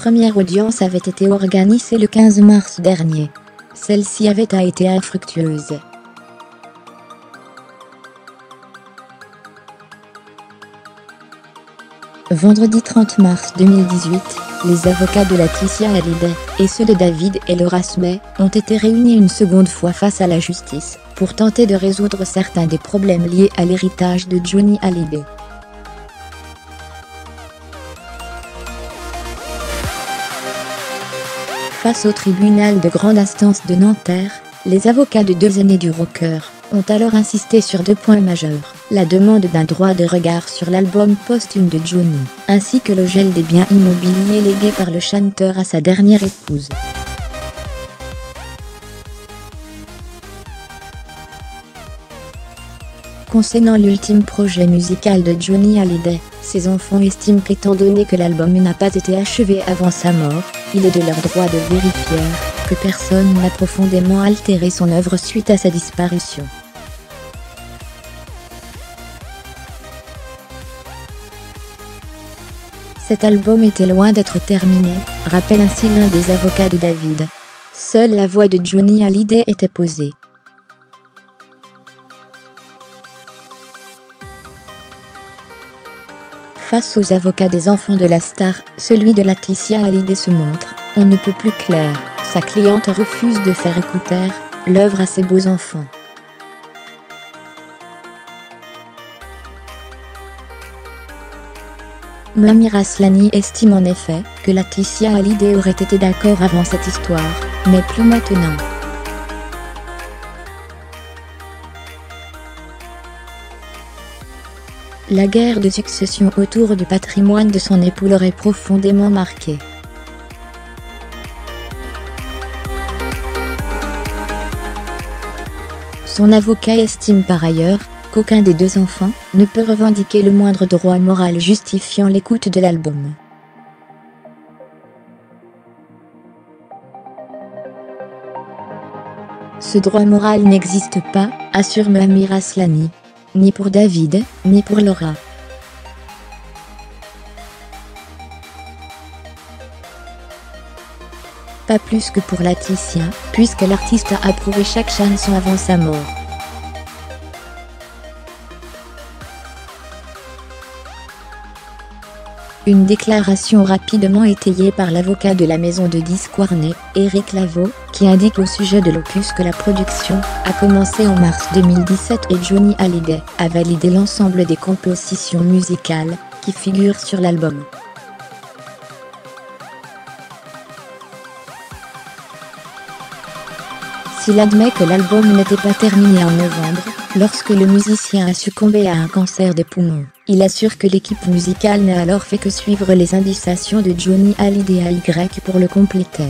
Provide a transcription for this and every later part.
première audience avait été organisée le 15 mars dernier. Celle-ci avait été infructueuse. Vendredi 30 mars 2018, les avocats de Laetitia Hallyday, et ceux de David et Laura Smay, ont été réunis une seconde fois face à la justice, pour tenter de résoudre certains des problèmes liés à l'héritage de Johnny Hallyday. Face au tribunal de grande instance de Nanterre, les avocats de deux aînés du rocker ont alors insisté sur deux points majeurs: la demande d'un droit de regard sur l'album posthume de Johnny, ainsi que le gel des biens immobiliers légués par le chanteur à sa dernière épouse. Concernant l'ultime projet musical de Johnny Hallyday, ses enfants estiment qu'étant donné que l'album n'a pas été achevé avant sa mort, il est de leur droit de vérifier que personne n'a profondément altéré son œuvre suite à sa disparition. Cet album était loin d'être terminé, rappelle ainsi l'un des avocats de David. Seule la voix de Johnny Hallyday était posée. Face aux avocats des enfants de la star, celui de Laetitia Hallyday se montre on ne peut plus clair. Sa cliente refuse de faire écouter l'œuvre à ses beaux enfants. Moamir Aslani estime en effet que Laetitia Hallyday aurait été d'accord avant cette histoire, mais plus maintenant. La guerre de succession autour du patrimoine de son époux l'aurait profondément marqué. Son avocat estime par ailleurs qu'aucun des deux enfants ne peut revendiquer le moindre droit moral justifiant l'écoute de l'album. Ce droit moral n'existe pas, assure Moamir Aslani, ni pour David, ni pour Laura. Pas plus que pour Laetitia, puisque l'artiste a approuvé chaque chanson avant sa mort. Une déclaration rapidement étayée par l'avocat de la maison de disques Warner, Eric Lavoe, qui indique au sujet de l'opus que la production a commencé en mars 2017 et Johnny Hallyday a validé l'ensemble des compositions musicales qui figurent sur l'album. S'il admet que l'album n'était pas terminé en novembre, lorsque le musicien a succombé à un cancer des poumons, il assure que l'équipe musicale n'a alors fait que suivre les indications de Johnny Hallyday AY pour le compléter.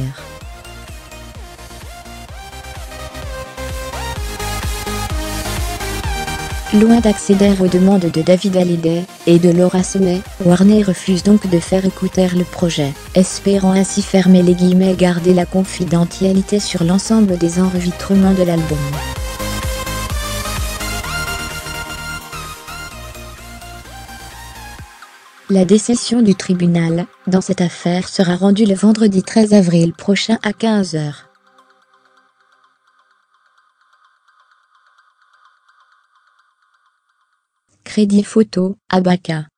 Loin d'accéder aux demandes de David Hallyday et de Laura Smay, Warner refuse donc de faire écouter le projet, espérant ainsi fermer les guillemets et garder la confidentialité sur l'ensemble des enregistrements de l'album. La décision du tribunal, dans cette affaire, sera rendue le vendredi 13 avril prochain à 15 h. Crédit photo, Abaka.